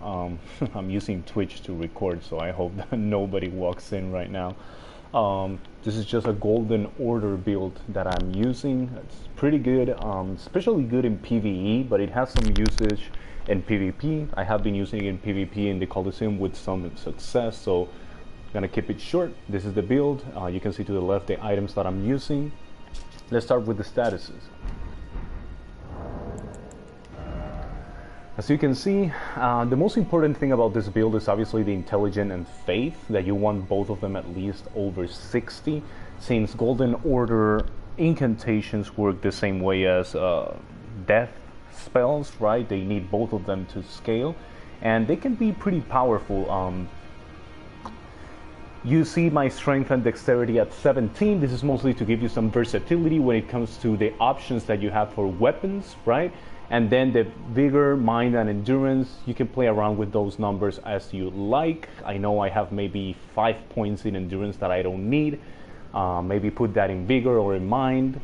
I'm using Twitch to record, so I hope that nobody walks in right now. This is just a Golden Order build that I'm using. It's pretty good, especially good in PvE, but it has some usage in PvP. I have been using it in PvP in the Coliseum with some success, so I'm gonna keep it short. This is the build. You can see to the left the items that I'm using. Let's start with the statuses. As you can see, the most important thing about this build is obviously the Intelligent and Faith, that you want both of them at least over 60, since Golden Order incantations work the same way as death spells, right? They need both of them to scale, and they can be pretty powerful. You see my strength and dexterity at 17. This is mostly to give you some versatility when it comes to the options that you have for weapons, right? And then the vigor, mind, and endurance, you can play around with those numbers as you like. I know I have maybe 5 points in endurance that I don't need. Maybe put that in vigor or in mind.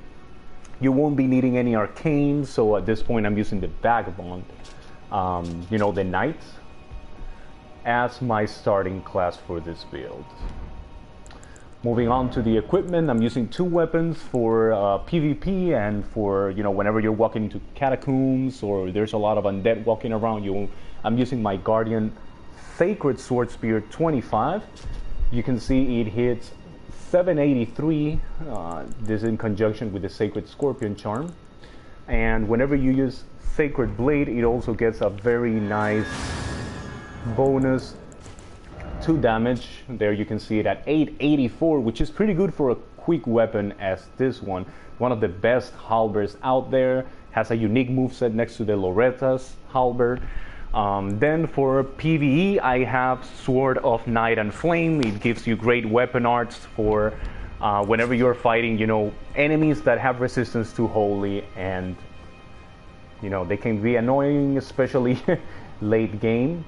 You won't be needing any arcane, so at this point I'm using the Vagabond, the Knight, as my starting class for this build. Moving on to the equipment, I'm using 2 weapons for PvP and for, whenever you're walking into catacombs or there's a lot of undead walking around you. I'm using my Guardian Sacred Swordspear 25. You can see it hits 783, this in conjunction with the Sacred Scorpion Charm. And whenever you use Sacred Blade, it also gets a very nice bonus 2 damage. There you can see it at 884, which is pretty good for a quick weapon as this one. One of the best halberds out there. Has a unique moveset next to the Loretta's halberd. Then for PvE, I have Sword of Night and Flame. It gives you great weapon arts for whenever you're fighting, enemies that have resistance to Holy, and they can be annoying, especially late game.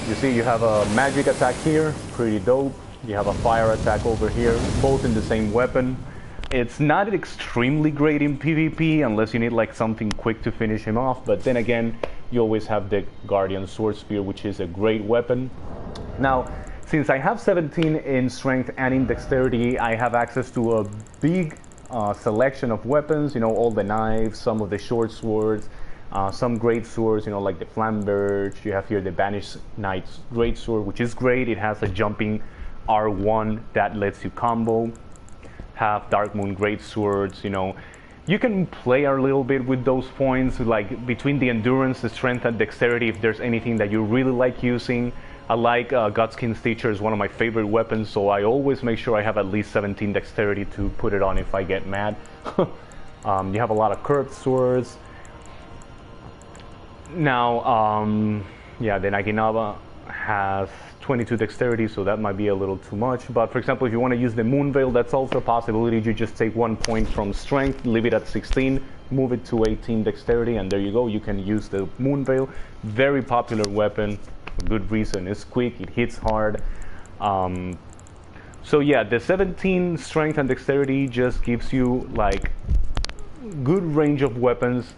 You see you have a magic attack here, pretty dope. You have a fire attack over here, both in the same weapon. It's not extremely great in PvP unless you need like something quick to finish him off, but then again, you always have the Guardian Swordspear, which is a great weapon. Now, since I have 17 in strength and in dexterity, I have access to a big selection of weapons, all the knives, some of the short swords, some great swords, like the Flamberge. You have here the Banished Knight's great sword, which is great. It has a jumping R1 that lets you combo. Have Dark Moon great swords. You can play a little bit with those points, like between the endurance, the strength, and dexterity. If there's anything that you really like using, I like Godskin's Teacher is one of my favorite weapons, so I always make sure I have at least 17 dexterity to put it on if I get mad. You have a lot of curved swords. Now, the Naginaba has 22 dexterity, so that might be a little too much. But for example, if you want to use the Moon Veil, that's also a possibility. You just take 1 point from strength, leave it at 16, move it to 18 dexterity, and there you go. You can use the Moon Veil. Very popular weapon, for good reason. It's quick, it hits hard. So yeah, the 17 strength and dexterity just gives you like good range of weapons.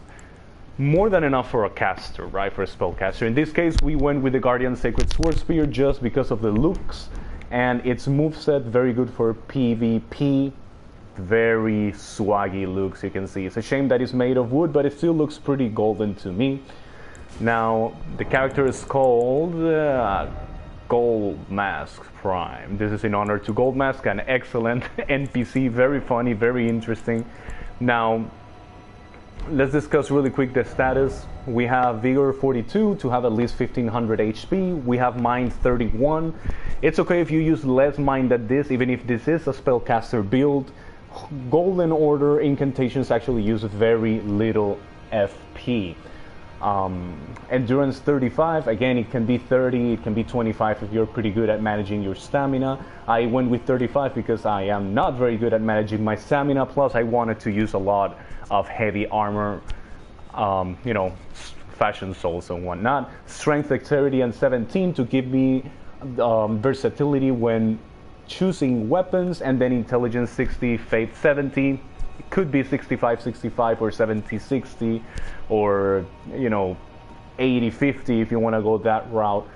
More than enough for a caster, right? For a spellcaster. In this case, we went with the Guardian Sacred Swordspear just because of the looks and its moveset. Very good for PvP. Very swaggy looks, you can see. It's a shame that it's made of wood, but it still looks pretty golden to me. Now, the character is called Goldmask Prime. This is in honor to Goldmask, an excellent NPC. Very funny, very interesting. Now, let's discuss really quick the status. We have Vigor 42 to have at least 1500 HP. We have Mind 31. It's okay if you use less Mind than this, even if this is a spellcaster build. Golden Order incantations actually use very little FP. Endurance 35, again it can be 30, it can be 25 if you're pretty good at managing your stamina. I went with 35 because I am not very good at managing my stamina, plus I wanted to use a lot of heavy armor, fashion souls and whatnot. Strength, dexterity, and 17 to give me versatility when choosing weapons, and then intelligence 60, faith 70. It could be 65-65 or 70-60 or 80, 50 if you want to go that route.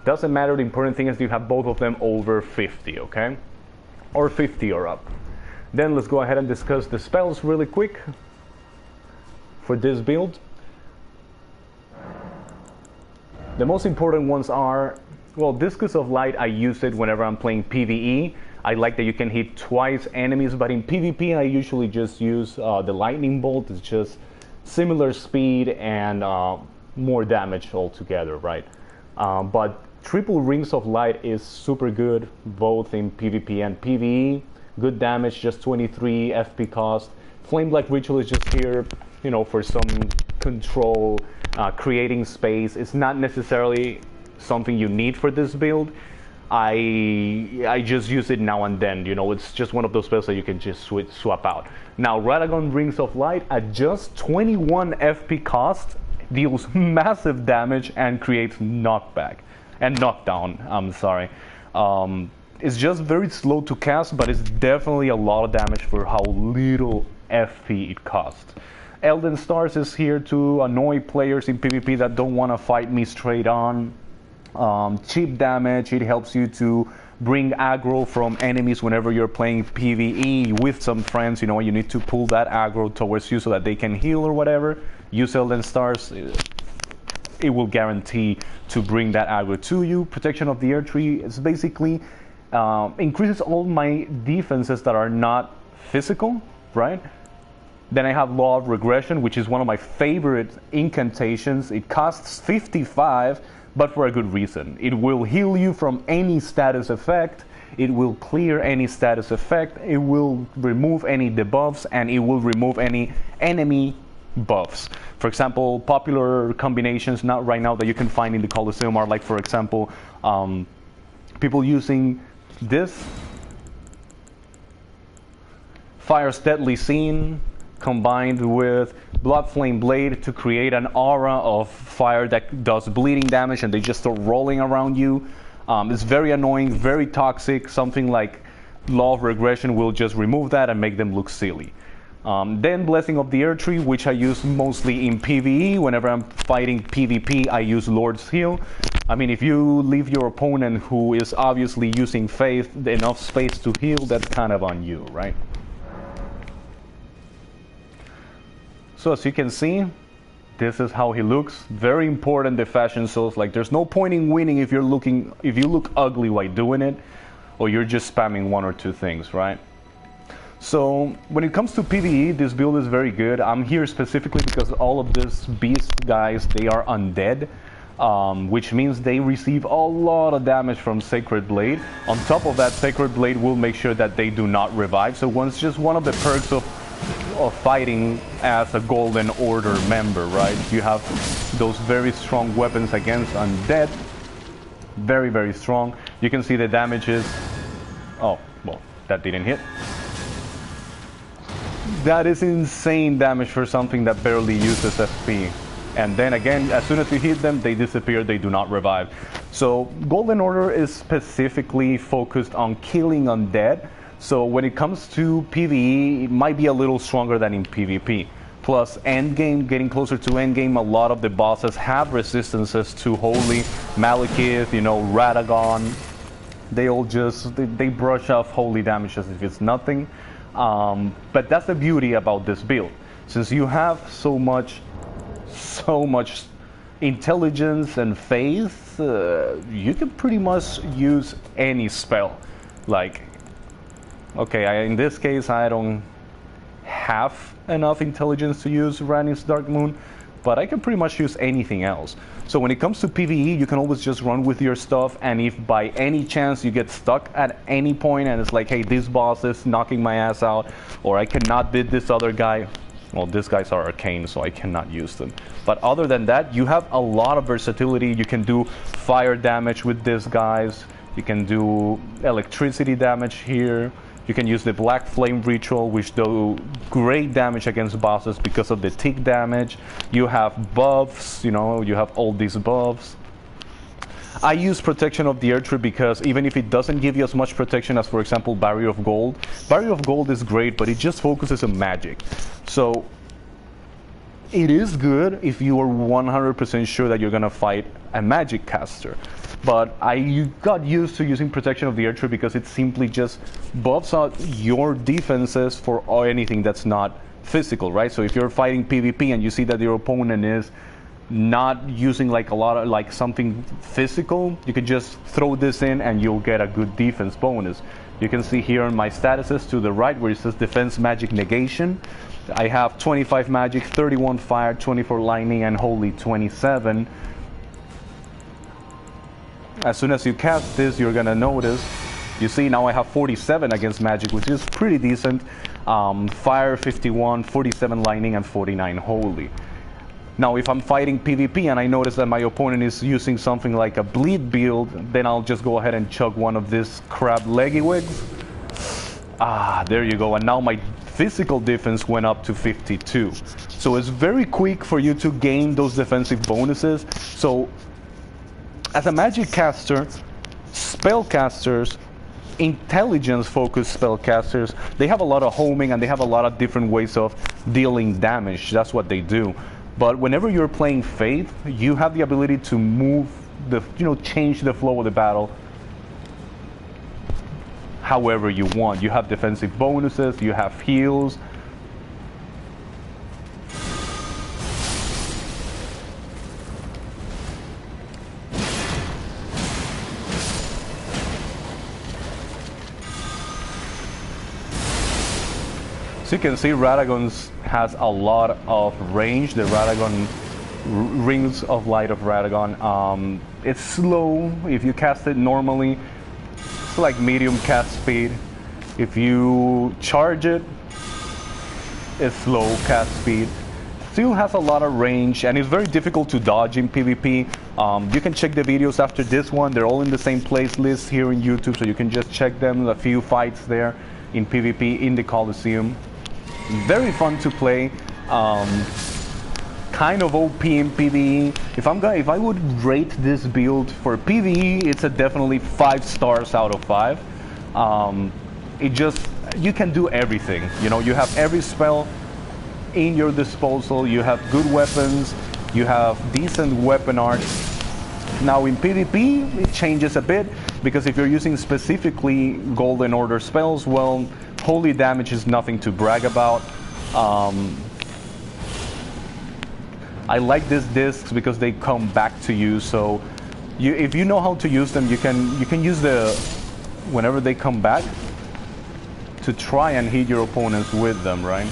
Doesn't matter, the important thing is you have both of them over 50, okay? Or 50 or up. Then let's go ahead and discuss the spells really quick for this build. The most important ones are, well, Discus of Light, I use it whenever I'm playing PvE. I like that you can hit twice enemies, but in PvP I usually just use the Lightning Bolt. It's just similar speed and more damage altogether, right? But Triple Rings of Light is super good, both in PvP and PvE. Good damage, just 23 FP cost. Flame Black Ritual is just here, you know, for some control, creating space. It's not necessarily something you need for this build. I just use it now and then, you know, it's just one of those spells that you can just swap out. Now, Radagon Rings of Light at just 21 FP cost deals massive damage and creates knockback and knockdown, I'm sorry. It's just very slow to cast, but it's definitely a lot of damage for how little FP it costs. Elden Stars is here to annoy players in PvP that don't want to fight me straight on. Cheap damage, it helps you to bring aggro from enemies whenever you're playing PvE with some friends. You know, you need to pull that aggro towards you so that they can heal or whatever. Use Elden Stars, it will guarantee to bring that aggro to you. Protection of the Erdtree is basically increases all my defenses that are not physical, right? Then I have Law of Regression, which is one of my favorite incantations. It costs 55, but for a good reason. It will heal you from any status effect, it will clear any status effect, it will remove any debuffs, and it will remove any enemy buffs. For example, popular combinations not right now that you can find in the Colosseum are like, for example, people using this Fire's Deadly Scene combined with Blood Flame Blade to create an aura of fire that does bleeding damage, and they just start rolling around you. It's very annoying, very toxic. Something like Law of Regression will just remove that and make them look silly. Then Blessing of the Erdtree, which I use mostly in PvE. Whenever I'm fighting PvP, I use Lord's Heal. I mean, if you leave your opponent who is obviously using Faith enough space to heal, that's kind of on you, right? So as you can see, this is how he looks. Very important, the fashion shows. Like, there's no point in winning if you look ugly while doing it, or you're just spamming one or two things, right? So when it comes to PvE, this build is very good. I'm here specifically because all of these beast guys, they are undead, which means they receive a lot of damage from Sacred Blade. On top of that, Sacred Blade will make sure that they do not revive. So it's just one of the perks of fighting as a Golden Order member, right? You have those very strong weapons against undead. Very, very strong. You can see the damages. Oh, well, that didn't hit. That is insane damage for something that barely uses FP. And then again, as soon as you hit them, they disappear, they do not revive. So Golden Order is specifically focused on killing undead. So when it comes to PvE, it might be a little stronger than in PvP. Plus, endgame, getting closer to endgame, a lot of the bosses have resistances to Holy, Malekith, you know, Radagon. They all just, they brush off Holy damage as if it's nothing. But that's the beauty about this build. Since you have so much intelligence and faith, you can pretty much use any spell. Like, okay, in this case I don't have enough intelligence to use Rani's Dark Moon, but I can pretty much use anything else. So when it comes to PvE, you can always just run with your stuff, and if by any chance you get stuck at any point and it's like, hey, this boss is knocking my ass out, or I cannot beat this other guy, well, these guys are arcane, so I cannot use them. But other than that, you have a lot of versatility. You can do fire damage with these guys, you can do electricity damage here. You can use the Black Flame Ritual, which do great damage against bosses because of the tick damage. You have buffs, you know, you have all these buffs. I use Protection of the Erdtree because even if it doesn't give you as much protection as, for example, Barrier of Gold is great, but it just focuses on magic. So It is good if you are 100% sure that you're gonna fight a magic caster. But I got used to using Protection of the Erdtree because it simply just buffs out your defenses for anything that's not physical, right? So if you're fighting PvP and you see that your opponent is not using like a lot of like something physical, you can just throw this in and you'll get a good defense bonus. You can see here in my statuses to the right where it says defense magic negation. I have 25 magic, 31 fire, 24 lightning, and holy 27. As soon as you cast this, you're gonna notice, you see now I have 47 against magic, which is pretty decent. Fire 51, 47 lightning, and 49 holy. Now if I'm fighting PvP and I notice that my opponent is using something like a bleed build, then I'll just go ahead and chug one of these crab leggywigs. There you go, and now my physical defense went up to 52. So it's very quick for you to gain those defensive bonuses. So as a magic caster, spellcasters, intelligence-focused spellcasters, they have a lot of homing and they have a lot of different ways of dealing damage. That's what they do. But whenever you're playing Faith, you have the ability to move the, change the flow of the battle however you want. You have defensive bonuses, you have heals. So you can see Radagon has a lot of range. The Radagon rings of light of Radagon. It's slow if you cast it normally. It's like medium cast speed. If you charge it, it's slow cast speed. Still has a lot of range and it's very difficult to dodge in PvP. You can check the videos after this one. They're all in the same playlist here in YouTube, so you can just check them. A few fights there in PvP in the Coliseum. Very fun to play. Kind of OP in PvE. If I would rate this build for PvE, it's a definitely 5 stars out of 5. You can do everything. You have every spell in your disposal. You have good weapons. You have decent weapon art. Now in PvP, it changes a bit because if you're using specifically Golden Order spells, well, holy damage is nothing to brag about. I like these discs because they come back to you. So, if you know how to use them, you can use whenever they come back to try and hit your opponents with them, right?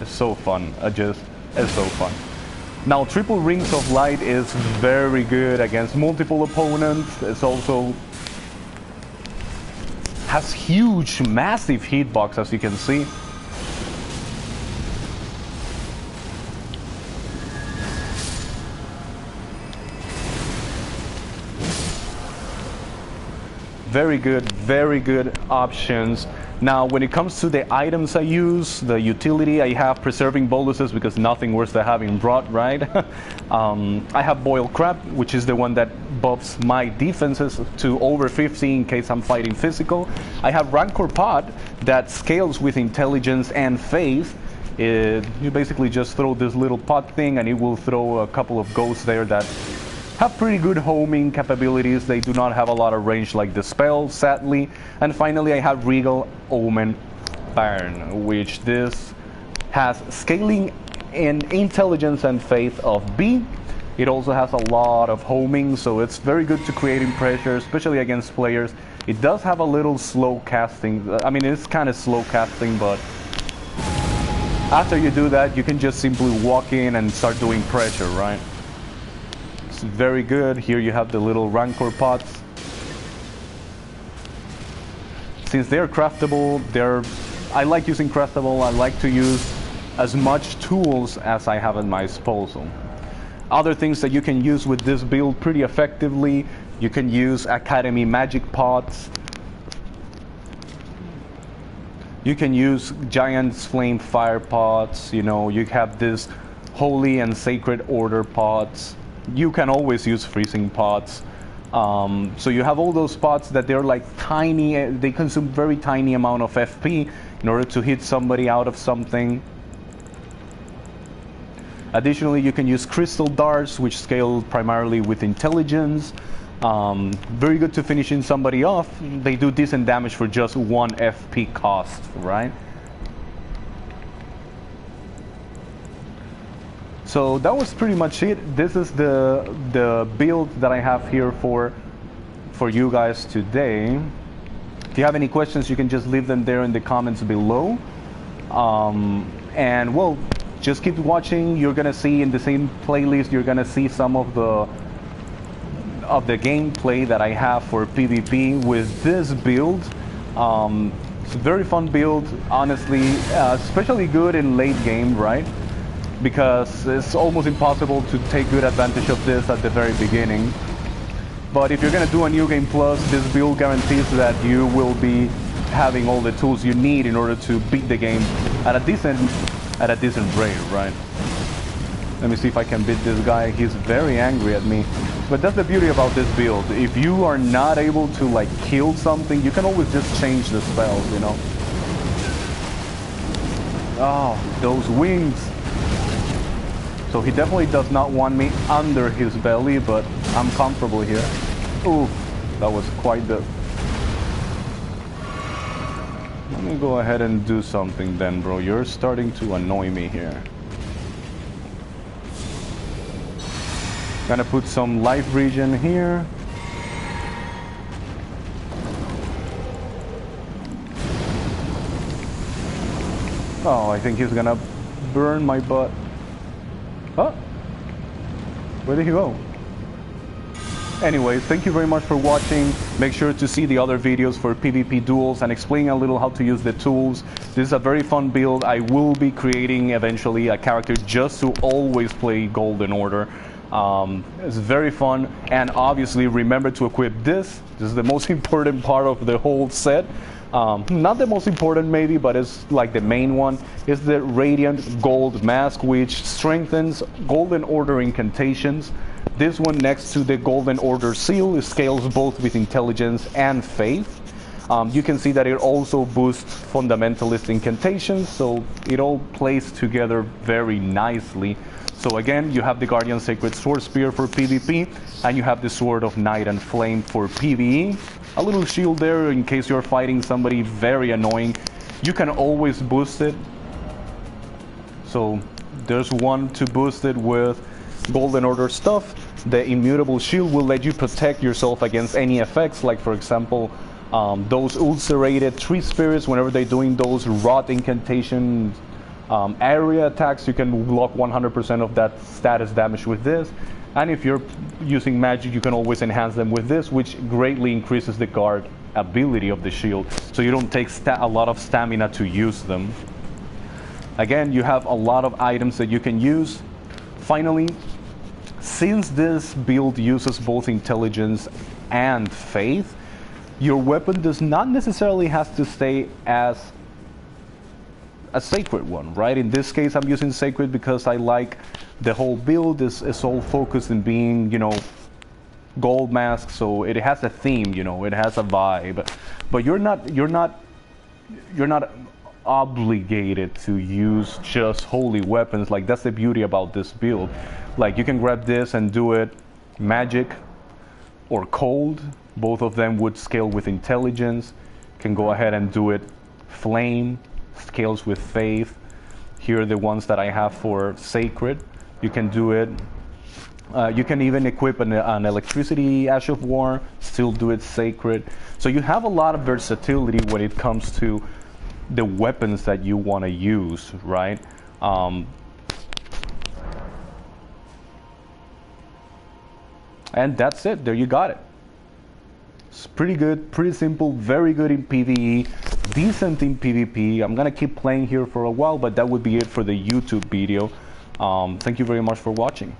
It's so fun. It's so fun. Now, triple rings of light is very good against multiple opponents. It's also has huge, massive hitbox, as you can see. Very good options. Now, when it comes to the items I use, the utility, I have Preserving Boluses because nothing worse than having Rot, right? I have Boiled Crab, which is the one that buffs my defenses to over 50 in case I'm fighting physical. I have Rancor Pot that scales with intelligence and faith. You basically just throw this little pot thing and it will throw a couple of ghosts there that have pretty good homing capabilities. They do not have a lot of range like the spell, sadly. And finally, I have Regal, Omen, Bairn, which this has scaling in intelligence and faith of B. It also has a lot of homing, so it's very good to creating pressure, especially against players. It does have a little slow casting. I mean, it's kind of slow casting, but after you do that, you can just simply walk in and start doing pressure, right? It's very good. Here you have the little Rancor Pots. Since they're craftable, I like using craftable. I like to use as much tools as I have at my disposal. Other things that you can use with this build pretty effectively, you can use Academy Magic Pots. You can use Giant's Flame Fire Pots. You have this Holy and Sacred Order Pots. You can always use Freezing Pots. So you have all those pots that they're like tiny, they consume very tiny amount of FP. in order to hit somebody out of something. Additionally, you can use crystal darts, which scale primarily with intelligence. Very good to finishing somebody off. They do decent damage for just 1 FP cost, right? So that was pretty much it. This is the build that I have here for you guys today. If you have any questions, you can just leave them there in the comments below. And well, just keep watching. You're gonna see in the same playlist, you're gonna see some of the gameplay that I have for PvP with this build. It's a very fun build, honestly, especially good in late game, right? Because it's almost impossible to take good advantage of this at the very beginning. But if you're gonna do a New Game Plus, this build guarantees that you will be having all the tools you need in order to beat the game at a decent rate, right? Let me see if I can beat this guy. He's very angry at me. But that's the beauty about this build. If you are not able to like kill something, you can always just change the spells, you know? Oh, those wings. So he definitely does not want me under his belly, but I'm comfortable here. Ooh, that was quite the... Let me go ahead and do something then, bro. You're starting to annoy me here. Gonna put some life regen here. Oh, I think he's gonna burn my butt. Huh? Where did he go? Anyways, thank you very much for watching. Make sure to see the other videos for PvP duels and explain a little how to use the tools. This is a very fun build. I will be creating eventually a character just to always play Golden Order. It's very fun, and obviously remember to equip this. This is the most important part of the whole set. Not the most important maybe, but it's like the main one. Is the Radiant Goldmask, which strengthens Golden Order incantations. This one next to the Golden Order seal, it scales both with intelligence and faith. You can see that it also boosts fundamentalist incantations, so it all plays together very nicely. So again, you have the Guardian Sacred Swordspear for PvP, and you have the Sword of Night and Flame for PvE. A little shield there in case you're fighting somebody very annoying. You can always boost it. So there's one to boost it with Golden Order stuff. The Immutable Shield will let you protect yourself against any effects, like for example, those ulcerated tree spirits. Whenever they're doing those rot incantation area attacks, you can block 100% of that status damage with this. And if you're using magic, you can always enhance them with this, which greatly increases the guard ability of the shield, so you don't take a lot of stamina to use them. Again, you have a lot of items that you can use. Finally, since this build uses both intelligence and faith, your weapon does not necessarily have to stay as a sacred one, right? In this case, I'm using sacred because I like the whole build is all focused in being, you know, Goldmask, so it has a theme, you know, it has a vibe. But you're not obligated to use just holy weapons. Like, that's the beauty about this build. Like, you can grab this and do it magic or cold. Both of them would scale with intelligence. Can go ahead and do it flame, scales with faith. Here are the ones that I have for sacred. You can do it. You can even equip an electricity Ash of War, still do it sacred. So you have a lot of versatility when it comes to the weapons that you want to use, right? And that's it. There you got it. It's pretty good, pretty simple, very good in PvE, decent in PvP. I'm gonna keep playing here for a while, but that would be it for the YouTube video. Thank you very much for watching.